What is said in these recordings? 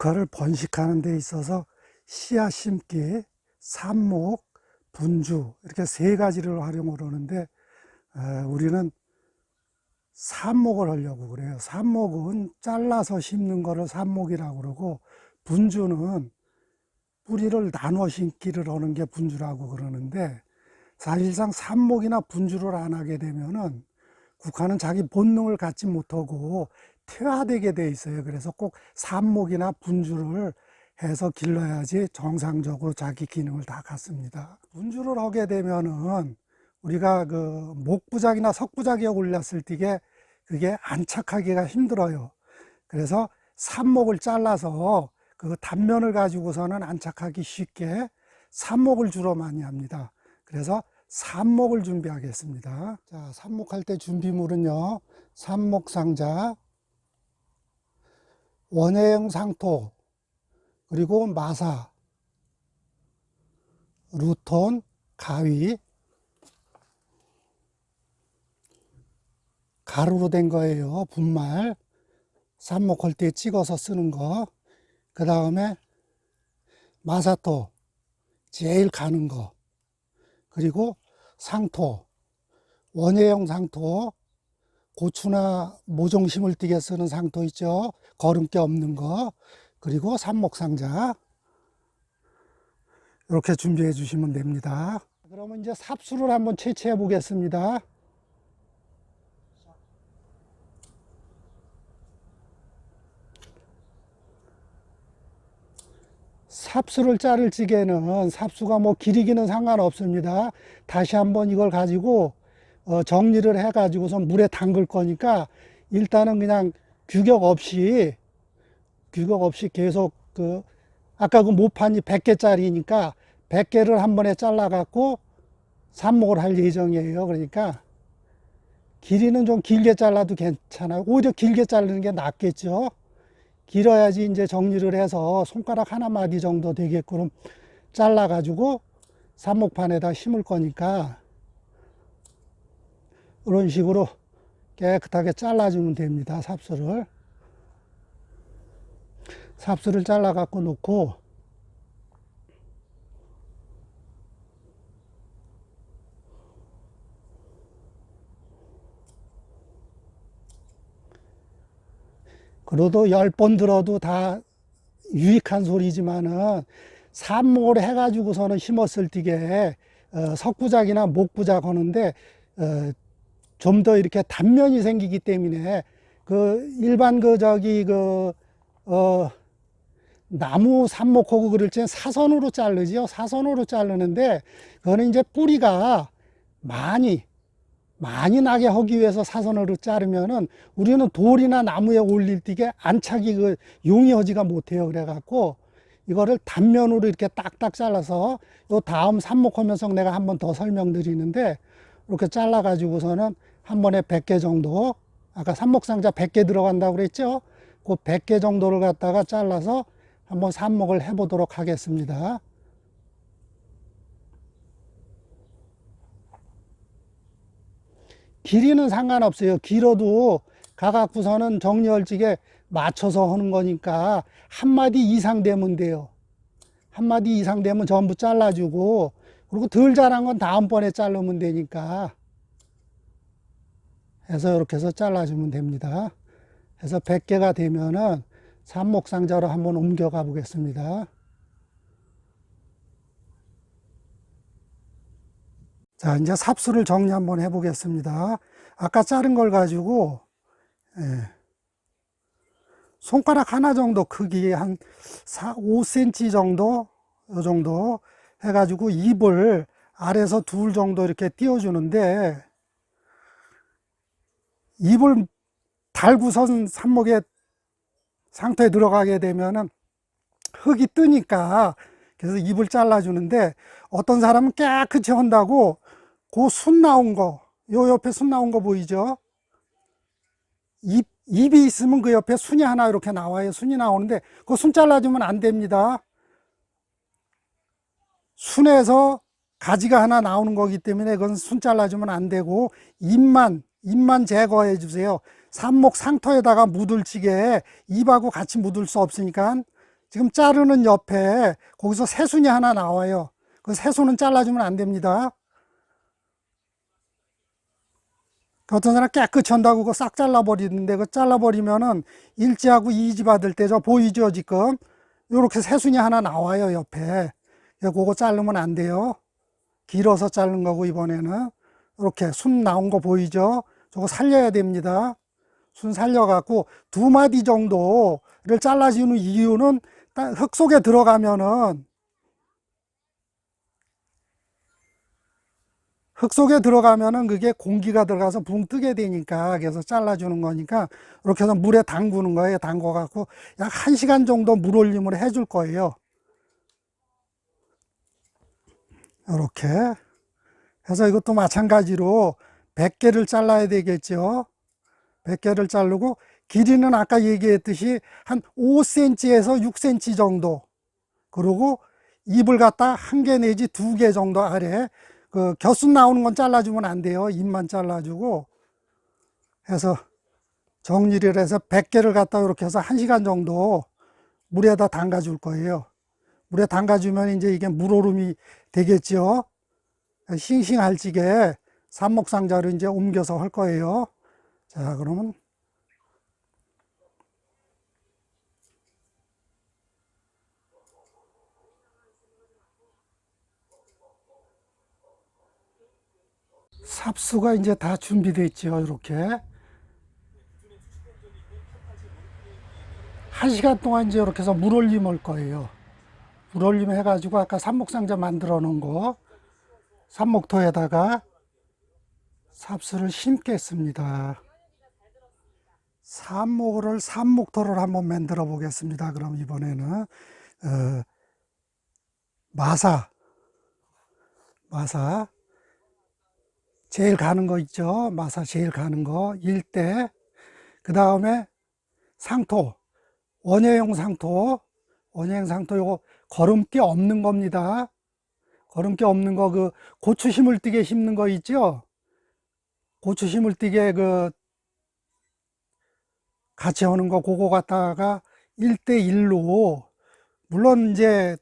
국화를 번식하는 데 있어서 씨앗 심기, 삽목, 분주 이렇게 세 가지를 활용을 하는데 우리는 삽목을 하려고 그래요. 삽목은 잘라서 심는 거를 삽목이라고 그러고, 분주는 뿌리를 나눠 심기를 하는 게 분주라고 그러는데, 사실상 삽목이나 분주를 안 하게 되면은 국화는 자기 본능을 갖지 못하고 퇴화되게 돼 있어요. 그래서 꼭 삽목이나 분주를 해서 길러야지 정상적으로 자기 기능을 다 갖습니다. 분주를 하게 되면은 우리가 그 목부작이나 석부작에 올렸을 때 그게 안착하기가 힘들어요. 그래서 삽목을 잘라서 그 단면을 가지고서는 안착하기 쉽게 삽목을 주로 많이 합니다. 그래서 삽목을 준비하겠습니다. 자, 삽목할 때 준비물은요, 삽목상자, 원예형 상토, 그리고 마사, 루톤, 가위, 가루로 된 거예요. 분말, 삽목할 때 찍어서 쓰는 거. 그 다음에 마사토, 제일 가는 거. 그리고 상토, 원예형 상토, 고추나 모종 심을 띠게 쓰는 상토 있죠. 거름기 없는 거. 그리고 삽목상자. 이렇게 준비해 주시면 됩니다. 그러면 이제 삽수를 한번 채취해 보겠습니다. 삽수를 자를 적에는 삽수가 뭐 길이기는 상관없습니다. 다시 한번 이걸 가지고 정리를 해 가지고서 물에 담글 거니까 일단은 그냥 규격 없이 계속 아까 그 모판이 100개짜리니까 100개를 한 번에 잘라 갖고 삽목을 할 예정이에요. 그러니까 길이는 좀 길게 잘라도 괜찮아요. 오히려 길게 자르는 게 낫겠죠. 길어야지 이제 정리를 해서 손가락 하나 마디 정도 되게끔 잘라 가지고 삽목판에다 심을 거니까 이런 식으로 깨끗하게 잘라주면 됩니다. 삽수를 잘라 갖고 놓고, 그래도 10번 들어도 다 유익한 소리지만은 삽목을 해가지고서는 심었을 적에 석부작이나 목부작 하는데 좀 더 이렇게 단면이 생기기 때문에 그 일반 나무 삽목하고 그럴 때는 사선으로 자르지요. 사선으로 자르는데 그거는 이제 뿌리가 많이 나게 하기 위해서 사선으로 자르면은 우리는 돌이나 나무에 올릴 때게 안착이 용이하지가 못해요. 그래갖고 이거를 단면으로 이렇게 딱딱 잘라서 요 다음 삽목하면서 내가 한번 더 설명드리는데, 이렇게 잘라 가지고서는 한 번에 100개 정도, 아까 삽목상자 100개 들어간다고 그랬죠. 그 100개 정도를 갖다가 잘라서 한번 삽목을 해 보도록 하겠습니다. 길이는 상관없어요. 길어도 가갖고서는 정리할지게 맞춰서 하는 거니까 한 마디 이상 되면 돼요. 한 마디 이상 되면 전부 잘라주고, 그리고 덜 자란 건 다음번에 자르면 되니까 해서 이렇게 해서 잘라주면 됩니다. 해서 100개가 되면은 삽목상자로 한번 옮겨가 보겠습니다. 자, 이제 삽수를 정리 한번 해 보겠습니다. 아까 자른 걸 가지고 손가락 하나 정도 크기, 한 5cm 정도, 이 정도 해가지고 잎을 아래에서 둘 정도 이렇게 띄워주는데, 잎을 달고선 삽목에 상토에 들어가게 되면은 흙이 뜨니까, 그래서 잎을 잘라주는데, 어떤 사람은 깨끗이 한다고 그 순 나온 거, 요 옆에 순 나온 거 보이죠? 잎이 있으면 그 옆에 순이 하나 이렇게 나와요. 순이 나오는데 그 순 잘라주면 안 됩니다. 순에서 가지가 하나 나오는 거기 때문에 그건 순 잘라주면 안 되고, 잎만 제거해 주세요. 삽목 상토에다가 묻을 지게 잎하고 같이 묻을 수 없으니까 지금 자르는 옆에 거기서 새순이 하나 나와요. 그 새순은 잘라주면 안 됩니다. 어떤 사람 깨끗이 한다고 그거 싹 잘라버리는데, 그 잘라버리면은 일지하고 이지 받을 때 저 보이죠, 지금? 요렇게 새순이 하나 나와요, 옆에. 그거 자르면 안 돼요. 길어서 자른 거고, 이번에는. 이렇게 순 나온 거 보이죠? 저거 살려야 됩니다. 순 살려갖고 2마디 정도를 잘라주는 이유는 흙 속에 들어가면은 그게 공기가 들어가서 붕 뜨게 되니까, 그래서 잘라주는 거니까 이렇게 해서 물에 담그는 거예요. 담궈갖고 약 1시간 정도 물 올림을 해줄 거예요. 이렇게 해서 이것도 마찬가지로 100개를 잘라야 되겠죠. 100개를 자르고 길이는 아까 얘기했듯이 한 5cm에서 6cm 정도, 그리고 잎을 갖다 1개 내지 2개 정도 아래, 그 겨순 나오는 건 잘라주면 안 돼요. 잎만 잘라주고 해서 정리를 해서 100개를 갖다 이렇게 해서 1시간 정도 물에다 담가 줄 거예요. 물에 담가 주면 이제 이게 물오름이 되겠죠. 싱싱할지게 삽목상자로 이제 옮겨서 할 거예요. 자, 그러면 삽수가 이제 다 준비됐죠. 이렇게 1시간 동안 이제 이렇게 해서 물올림 할 거예요. 물올림 해가지고 아까 삽목상자 만들어 놓은 거 삽목토에다가 삽수를 심겠습니다. 삽목토를 한번 만들어 보겠습니다. 그럼 이번에는 마사 제일 가는 거 있죠. 마사 제일 가는 거 일대, 그 다음에 상토, 원예용 상토 요거 거름기 없는 겁니다. 거름기 없는 거, 그 고추 심을 띠게 심는 거 있죠. 고추 심을 띠게 그 같이 하는 거, 그거 갖다가 1대1로, 물론 이제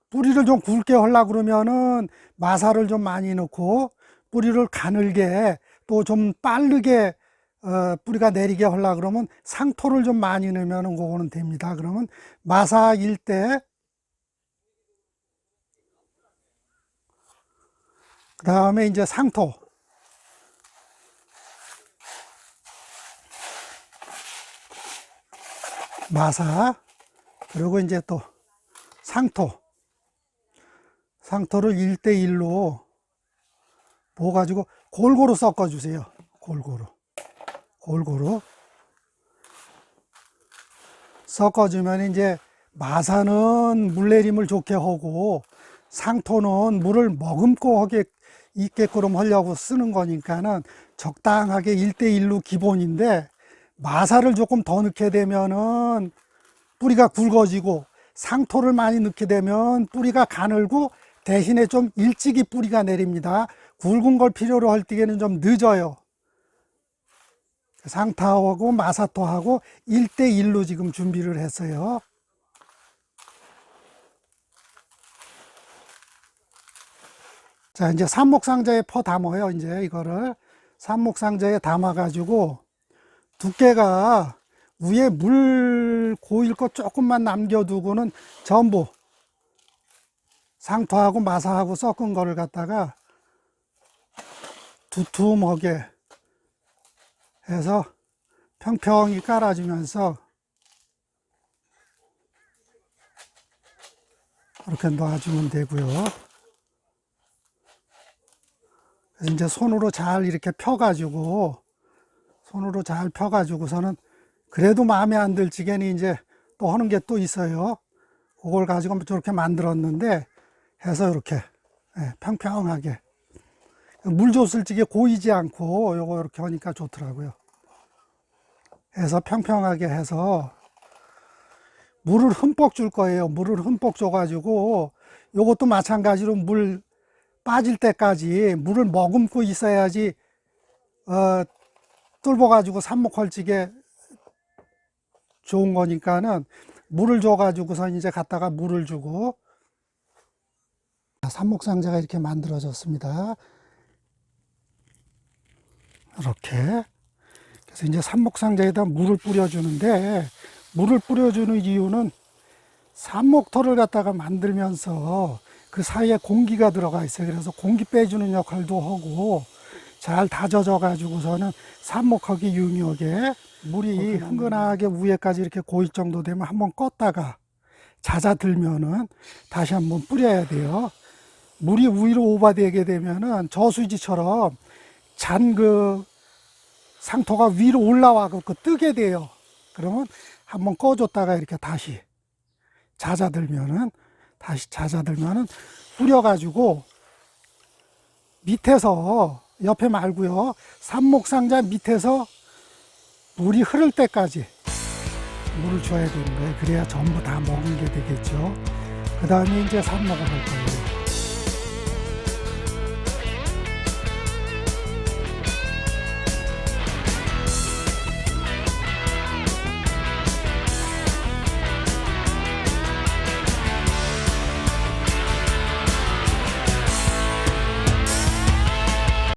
뿌리를 좀 굵게 하려고 그러면은 마사를 좀 많이 넣고, 뿌리를 가늘게 또 좀 빠르게 뿌리가 내리게 하려고 그러면 상토를 좀 많이 넣으면 그거는 됩니다. 그러면 마사 1대, 그 다음에 이제 상토, 마사, 그리고 이제 또 상토를 1대1로 부어가지고 골고루 섞어주세요. 골고루 섞어주면 이제 마사는 물내림을 좋게 하고 상토는 물을 머금고 하게 있게끔 하려고 쓰는 거니까는 적당하게 1대1로 기본인데, 마사를 조금 더 넣게 되면은 뿌리가 굵어지고 상토를 많이 넣게 되면 뿌리가 가늘고 대신에 좀 일찍이 뿌리가 내립니다. 굵은 걸 필요로 할 때에는 좀 늦어요. 상토하고 마사토하고 1대1로 지금 준비를 했어요. 자, 이제 삽목상자에 퍼 담아요. 이제 이거를 삽목상자에 담아가지고 두께가 위에 물 고일 거 조금만 남겨두고는 전부 상토하고 마사하고 섞은 거를 갖다가 두툼하게 해서 평평히 깔아주면서 이렇게 놔주면 되고요. 그래서 이제 손으로 잘 이렇게 펴가지고서는 그래도 마음에 안 들 지게는 이제 또 하는 게 또 있어요. 그걸 가지고 저렇게 만들었는데 해서 이렇게 평평하게 물 줬을 적에 고이지 않고 요거 이렇게 하니까 좋더라고요. 해서 평평하게 해서 물을 흠뻑 줄 거예요. 물을 흠뻑 줘가지고 요것도 마찬가지로 물 빠질 때까지 물을 머금고 있어야지 뚫어가지고 삽목할지게 좋은 거니까는 물을 줘가지고서 이제 갖다가 물을 주고, 삽목상자가 이렇게 만들어졌습니다. 이렇게. 그래서 이제 삽목상자에다 물을 뿌려주는데, 물을 뿌려주는 이유는 삽목터를 갖다가 만들면서 그 사이에 공기가 들어가 있어요. 그래서 공기 빼주는 역할도 하고, 잘 다져져 가지고서는 삽목하기 용이하게 물이 흥건하게 위에까지 이렇게 고일 정도 되면 한번 껐다가 잦아들면은 다시 한번 뿌려야 돼요. 물이 위로 오버되게 되면은 저수지처럼 잔 그 상토가 위로 올라와 갖고 뜨게 돼요. 그러면 한번 꺼줬다가 이렇게 다시 잦아들면은 뿌려가지고 밑에서 옆에 말고요, 삽목상자 밑에서 물이 흐를 때까지 물을 줘야 되는 거예요. 그래야 전부 다 먹은 게 되겠죠. 그 다음에 이제 삽목을 할 거예요.